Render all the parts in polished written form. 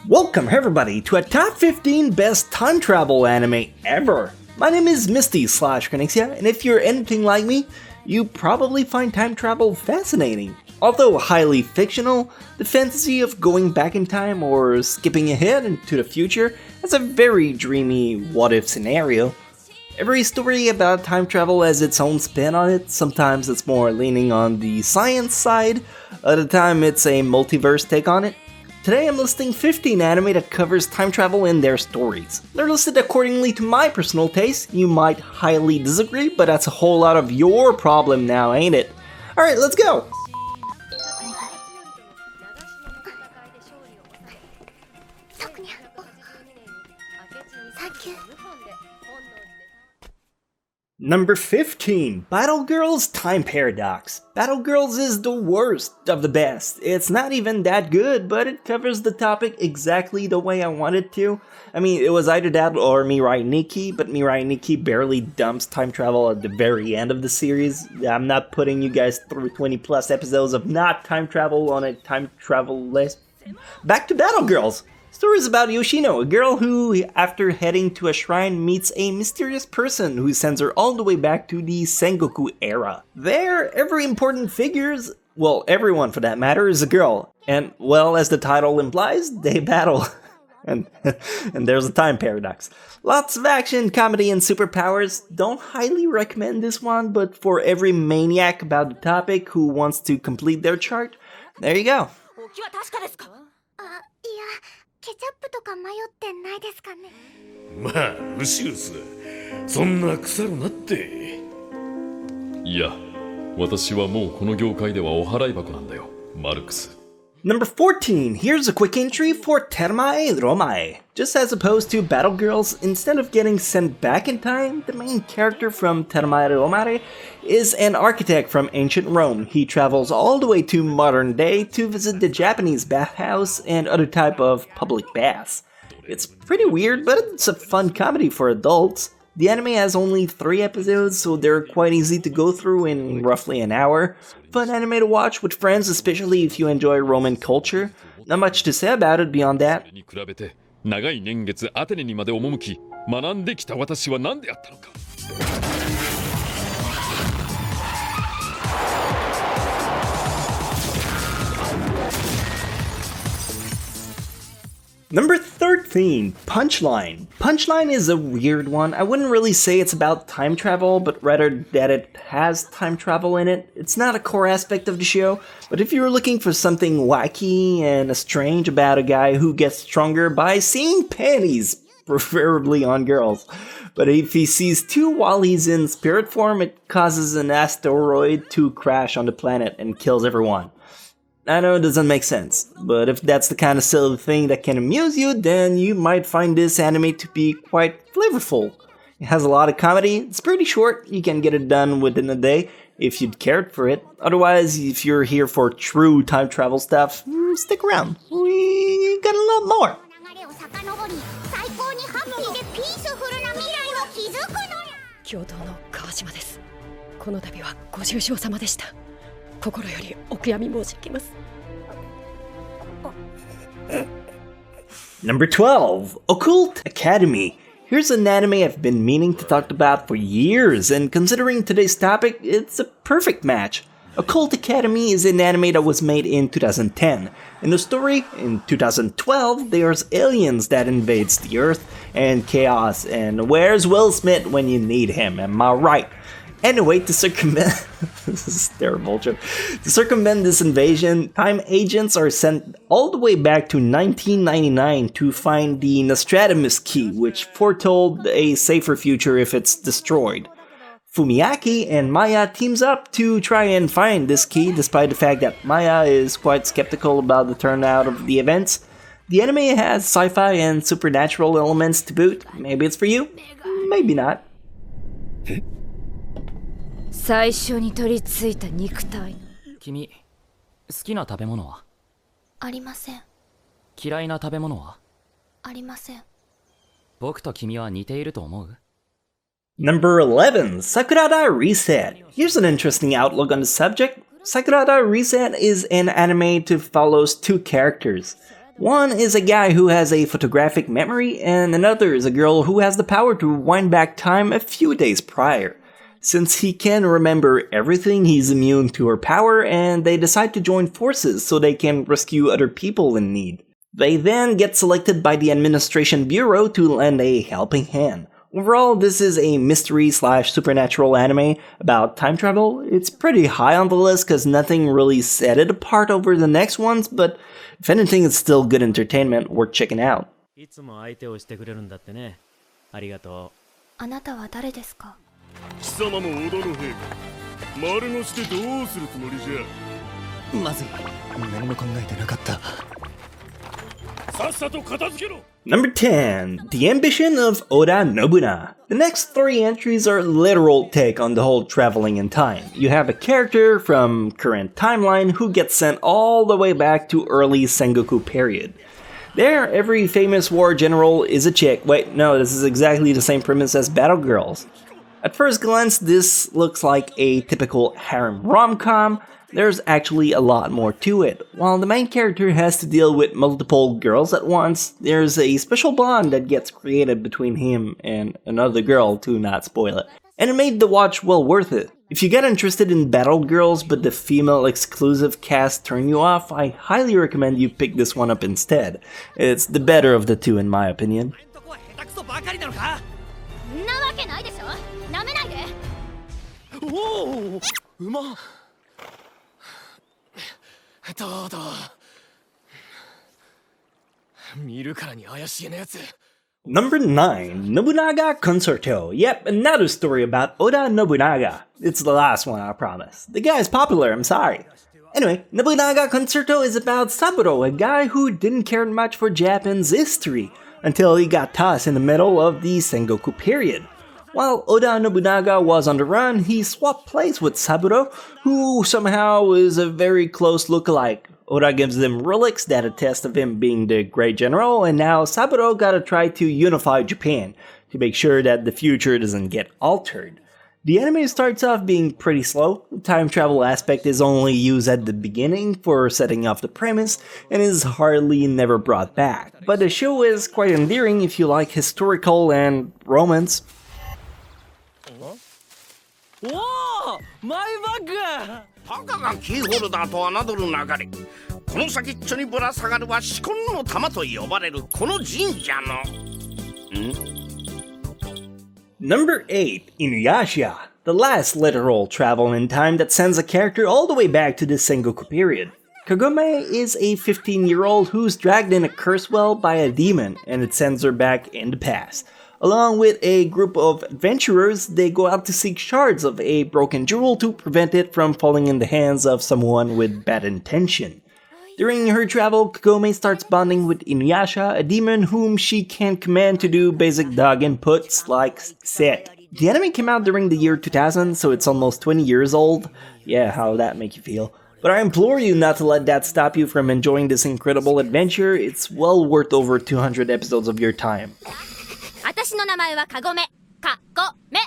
Welcome everybody to a top 15 best time travel anime ever. My name is Misty / Chronexia, and if you're anything like me, you probably find time travel fascinating. Although highly fictional, the fantasy of going back in time or skipping ahead into the future has a very dreamy what-if scenario. Every story about time travel has its own spin on it. Sometimes it's more leaning on the science side, other time it's a multiverse take on it. Today I'm listing 15 anime that covers time travel in their stories. They're listed accordingly to my personal taste. You might highly disagree, but that's a whole lot of your problem now, ain't it? Alright, let's go! Number 15, Battle Girls Time Paradox. Battle Girls is the worst of the best. It's not even that good, but it covers the topic exactly the way I wanted to. I mean, it was either that or Mirai Nikki, but Mirai Nikki barely dumps time travel at the very end of the series. I'm not putting you guys through 20 plus episodes of not time travel on a time travel list. Back to Battle Girls! Stories about Yoshino, a girl who, after heading to a shrine, meets a mysterious person who sends her all the way back to the Sengoku era. There, every important figures, well, everyone for that matter, is a girl. And, well, as the title implies, they battle. and there's a time paradox. Lots of action, comedy, and superpowers. Don't highly recommend this one, but for every maniac about the topic who wants to complete their chart, there you go. ケチャップとか迷ってないですかね。まあ、ルシウス、そんな腐るなって。いや、私はもうこの業界ではお払い箱なんだよ、マルクス。Number 14, here's a quick entry for Termae Romae. Just as opposed to Battle Girls, instead of getting sent back in time, the main character from Termae Romae is an architect from ancient Rome. He travels all the way to modern day to visit the Japanese bathhouse and other type of public baths. It's pretty weird, but it's a fun comedy for adults. The anime has only 3 episodes, so they're quite easy to go through in roughly an hour. Fun anime to watch with friends, especially if you enjoy Roman culture. Not much to say about it beyond that. 長い年月アテネにまで赴き学んできた私は何であったのか。Number 13, Punchline. Punchline is a weird one. I wouldn't really say it's about time travel, but rather that it has time travel in it. It's not a core aspect of the show, but if you're looking for something wacky and strange about a guy who gets stronger by seeing panties, preferably on girls, but if he sees 2 while he's in spirit form, it causes an asteroid to crash on the planet and kills everyone. I know it doesn't make sense, but if that's the kind of silly thing that can amuse you, then you might find this anime to be quite flavorful. It has a lot of comedy, it's pretty short, you can get it done within a day if you'd cared for it. Otherwise, if you're here for true time travel stuff, stick around, we got a lot more. Number 12, Occult Academy. Here's an anime I've been meaning to talk about for years, and considering today's topic, it's a perfect match. Occult Academy is an anime that was made in 2010. In the story, in 2012, there's aliens that invades the Earth, and chaos, and where's Will Smith when you need him, am I right? Anyway, to circumvent this is a terrible joke. To circumvent this invasion, time agents are sent all the way back to 1999 to find the Nostradamus key, which foretold a safer future if it's destroyed. Fumiaki and Maya teams up to try and find this key, despite the fact that Maya is quite skeptical about the turnout of the events. The anime has sci-fi and supernatural elements to boot. Maybe it's for you, maybe not. 最初に取り付いた肉体の君、好きな食べ物は？ありません。嫌いな食べ物は？ありません。僕と君は似ていると思う？ Number 11, Sakurada Reset. Here's an interesting outlook on the subject. Sakurada Reset is an anime that follows two characters. One is a guy who has a photographic memory, and another is a girl who has the power to wind back time a few days prior. Since he can remember everything, he's immune to her power, and they decide to join forces so they can rescue other people in need. They then get selected by the Administration Bureau to lend a helping hand. Overall, this is a mystery/supernatural anime about time travel. It's pretty high on the list because nothing really set it apart over the next ones, but if anything, it's still good entertainment worth checking out. いつも相手をしてくれるんだってね。ありがとう。あなたは誰ですか？貴様も織田の兵か。丸腰でどうするつもりじゃ。まずい。何も考えてなかった。さっさと片付けろ。Number 10, The Ambition of Oda Nobuna. The next three entries are a literal take on the whole traveling in time. You have a character from current timeline who gets sent all the way back to early Sengoku period. There, every famous war general is a chick. Wait, no, this is exactly the same premise as Battle Girls. At first glance, this looks like a typical harem rom-com. There's actually a lot more to it. While the main character has to deal with multiple girls at once, there's a special bond that gets created between him and another girl, to not spoil it. And it made the watch well worth it. If you get interested in Battle Girls but the female exclusive cast turn you off, I highly recommend you pick this one up instead. It's the better of the two in my opinion. そんなわけないでしょ。なめないで。おお、うまっ。どうだ。見るからに怪しげなやつ。 Number 9, Nobunaga Concerto. Yep, another story about Oda Nobunaga. It's the last one, I promise. The guy's popular, I'm sorry. Anyway, Nobunaga Concerto is about Saburo, a guy who didn't care much for Japan's history until he got tossed in the middle of the Sengoku period. While Oda Nobunaga was on the run, he swapped place with Saburo, who somehow is a very close look-alike. Oda gives them relics that attest of him being the great general, and now Saburo gotta try to unify Japan to make sure that the future doesn't get altered. The anime starts off being pretty slow. The time travel aspect is only used at the beginning for setting off the premise, and is hardly never brought back. But the show is quite endearing if you like historical and romance. おお、マイバッグ。たかがキーホルダーと侮るなかれ。この先っちょにぶら下がるは至根の玉と呼ばれるこの神社の。Number 8, Inuyasha. The last literal travel in time that sends a character all the way back to the Sengoku period. Kagome is a 15-year-old who's dragged in a curse well by a demon, and it sends her back in the past. Along with a group of adventurers, they go out to seek shards of a broken jewel to prevent it from falling in the hands of someone with bad intention. During her travel, Kagome starts bonding with Inuyasha, a demon whom she can command to do basic dog inputs like sit. The anime came out during the year 2000, so it's almost 20 years old. Yeah, how'll that make you feel? But I implore you not to let that stop you from enjoying this incredible adventure. It's well worth over 200 episodes of your time. 私の名前はカゴメ。カゴメ。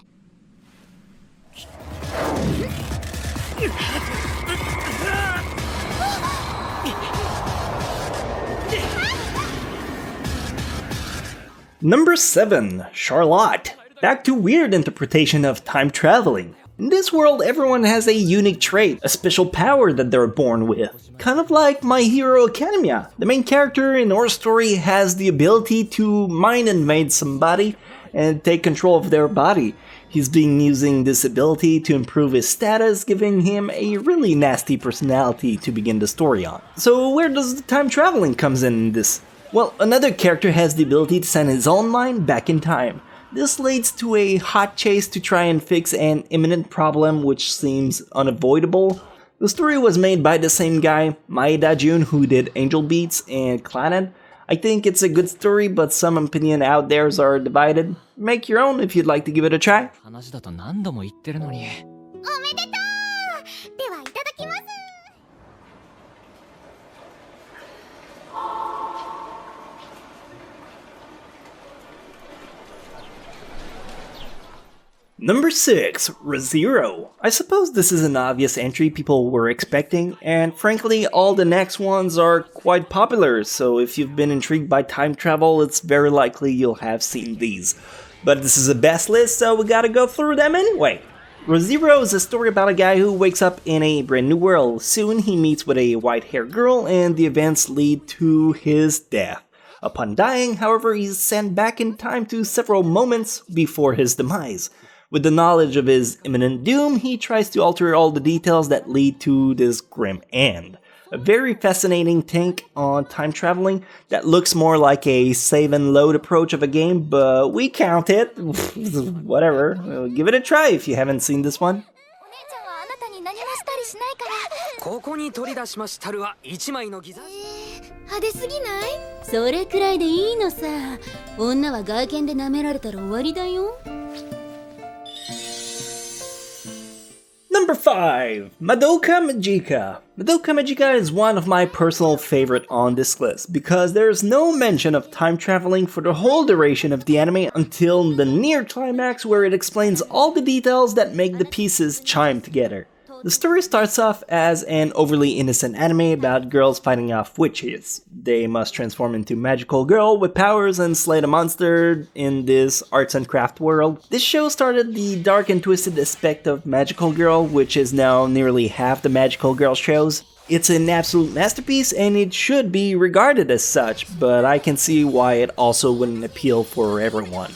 Number 7, Charlotte. Back to weird interpretation of time traveling. In this world, everyone has a unique trait, a special power that they're born with. Kind of like My Hero Academia. The main character in our story has the ability to mind invade somebody and take control of their body. He's been using this ability to improve his status, giving him a really nasty personality to begin the story on. So where does the time traveling comes in this? Well, another character has the ability to send his own mind back in time. This leads to a hot chase to try and fix an imminent problem which seems unavoidable. The story was made by the same guy, Maeda Jun, who did Angel Beats and Clannad. I think it's a good story, but some opinion out there are divided. Make your own if you'd like to give it a try. 話だと何度も言ってるのに。おめでとう。ではいただきます。Number 6, ReZero. I suppose this is an obvious entry people were expecting, and frankly all the next ones are quite popular, so if you've been intrigued by time travel, it's very likely you'll have seen these. But this is a best list, so we gotta go through them anyway. ReZero is a story about a guy who wakes up in a brand new world. Soon he meets with a white-haired girl, and the events lead to his death. Upon dying, however, he's sent back in time to several moments before his demise. With the knowledge of his imminent doom, he tries to alter all the details that lead to this grim end. A very fascinating take on time traveling that looks more like a save and load approach of a game, but we count it. Whatever, give it a try if you haven't seen this one. ここに取り出しましたるは一枚のギザ派手すぎない？それくらいでいいのさ。女は外見で舐められたら終わりだよ。Number 5, Madoka Magica. Madoka Magica is one of my personal favorite on this list because there's no mention of time traveling for the whole duration of the anime until the near climax where it explains all the details that make the pieces chime together. The story starts off as an overly innocent anime about girls fighting off witches. They must transform into a magical girl with powers and slay the monster in this arts and craft world. This show started the dark and twisted aspect of Magical Girl, which is now nearly half the Magical Girl shows. It's an absolute masterpiece and it should be regarded as such, but I can see why it also wouldn't appeal for everyone.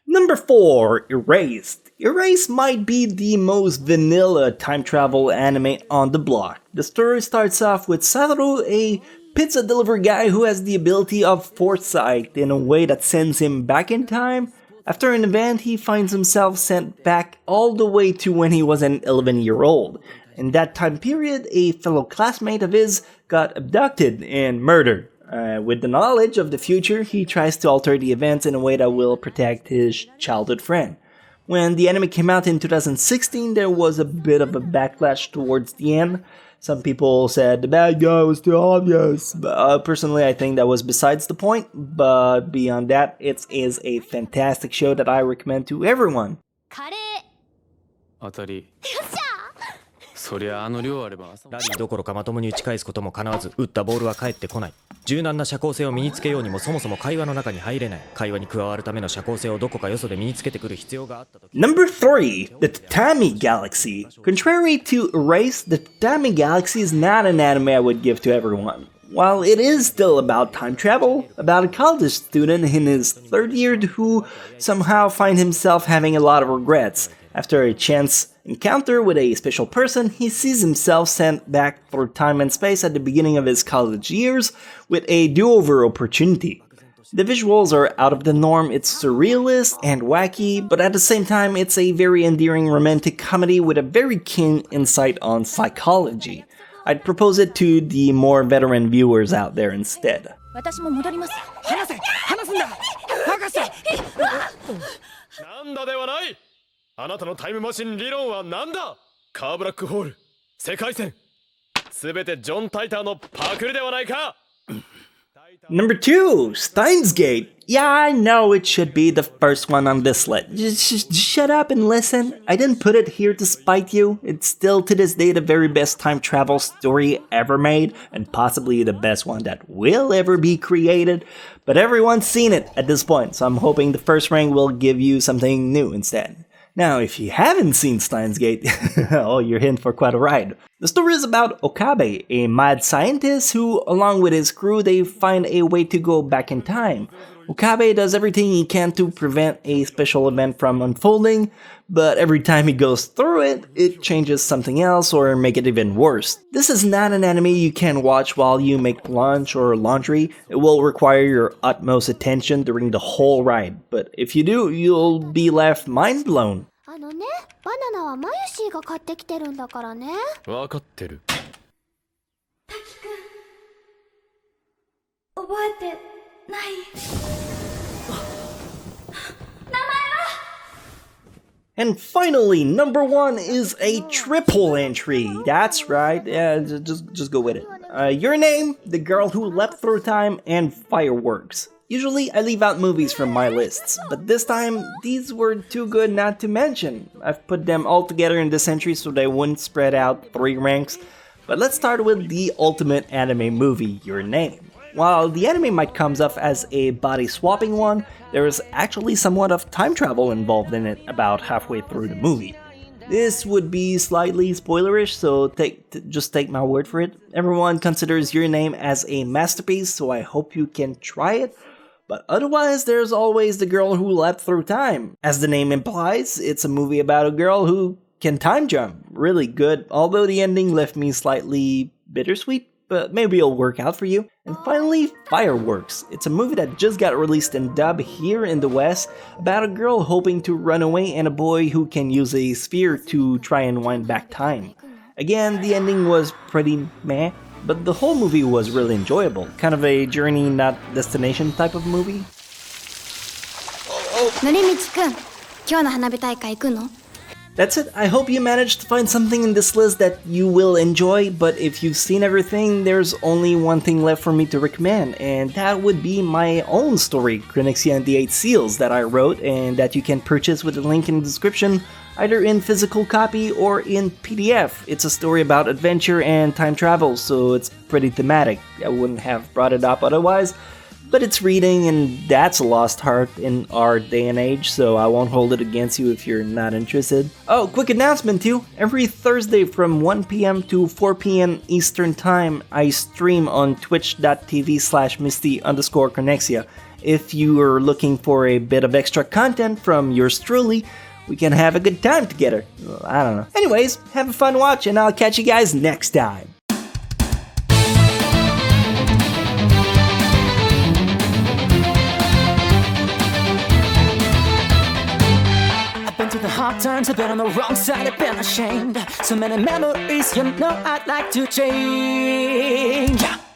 Number 4, Erased. Erased might be the most vanilla time travel anime on the block. The story starts off with Satoru, a pizza delivery guy who has the ability of foresight in a way that sends him back in time. After an event, he finds himself sent back all the way to when he was an 11-year-old. In that time period, a fellow classmate of his got abducted and murdered. With the knowledge of the future, he tries to alter the events in a way that will protect his childhood friend. When the anime came out in 2016, there was a bit of a backlash towards the end. Some people said the bad guy was too obvious. Personally, I think that was besides the point. But beyond that, it is a fantastic show that I recommend to everyone. ラリーどころかまともに打ち返すことも叶わず、打ったボールは返ってこない。柔軟な社交性を身につけようにもそもそも会話の中に入れない。会話に加わるための社交性をどこかよそで身につけてくる必要があったとき。Number 3, the Tama Galaxy. Contrary to Erase, the Tama Galaxy is not an anime I would give to everyone. While it is still about time travel, about a college student in his third year who somehow finds himself having a lot of regrets. After a chance encounter with a special person, he sees himself sent back through time and space at the beginning of his college years with a do-over opportunity. The visuals are out of the norm, it's surrealist and wacky, but at the same time it's a very endearing romantic comedy with a very keen insight on psychology. I'd propose it to the more veteran viewers out there instead. 私も戻ります。話すんだ博士なんだではない。あなたのタイムマシン理論は何だ。カーブラックホール、世界線、すべてジョン・タイターのパクリではないか。Number 2, Steins Gate. Yeah, I know it should be the first one on this list. Just shut up and listen. I didn't put it here to spite you. It's still to this day the very best time travel story ever made, and possibly the best one that will ever be created. But everyone's seen it at this point, so I'm hoping the first rank will give you something new instead. Now, if you haven't seen Steins Gate, oh, you're in for quite a ride. The story is about Okabe, a mad scientist who, along with his crew, they find a way to go back in time. Okabe does everything he can to prevent a special event from unfolding, but every time he goes through it, it changes something else or make it even worse. This is not an anime you can watch while you make lunch or laundry. It will require your utmost attention during the whole ride, but if you do, you'll be left mind blown. あのね、バナナはマユシーが買ってきてるんだからね。わかってる。覚えてない。名前は？ And finally, number 1 is a triple entry. That's right, just go with it. Your Name, The Girl Who Leapt Through Time, and Fireworks. Usually I leave out movies from my lists, but this time these were too good not to mention. I've put them all together in this entry so they wouldn't spread out 3 ranks. But let's start with the ultimate anime movie, Your Name. While the anime might come off as a body-swapping one, there is actually somewhat of time travel involved in it about halfway through the movie. This would be slightly spoilerish, so just take my word for it. Everyone considers Your Name as a masterpiece, so I hope you can try it. But otherwise, there's always The Girl Who Leapt Through Time. As the name implies, it's a movie about a girl who can time jump. Really good, although the ending left me slightly bittersweet, but maybe it'll work out for you. And finally, Fireworks. It's a movie that just got released in dub here in the West about a girl hoping to run away and a boy who can use a sphere to try and wind back time. Again, the ending was pretty meh, but the whole movie was really enjoyable. Kind of a journey, not destination type of movie. のりみちくん、今日の花火大会行くの？ That's it. I hope you managed to find something in this list that you will enjoy, but if you've seen everything, there's only one thing left for me to recommend, and that would be my own story, Chronexia and the 8 Seals, that I wrote and that you can purchase with a link in the description, either in physical copy or in PDF. It's a story about adventure and time travel, so it's pretty thematic. I wouldn't have brought it up otherwise. But it's reading, and that's a lost art in our day and age, so I won't hold it against you if you're not interested. Oh, quick announcement too! Every Thursday from 1 PM to 4 PM Eastern Time, I stream on twitch.tv/Misty_Chronexia. If you are looking for a bit of extra content from yours truly, we can have a good time together. Well, I don't know. Anyways, have a fun watch, and I'll catch you guys next time. The hard times, I've been on the wrong side, I've been ashamed. So many memories, you know I'd like to change.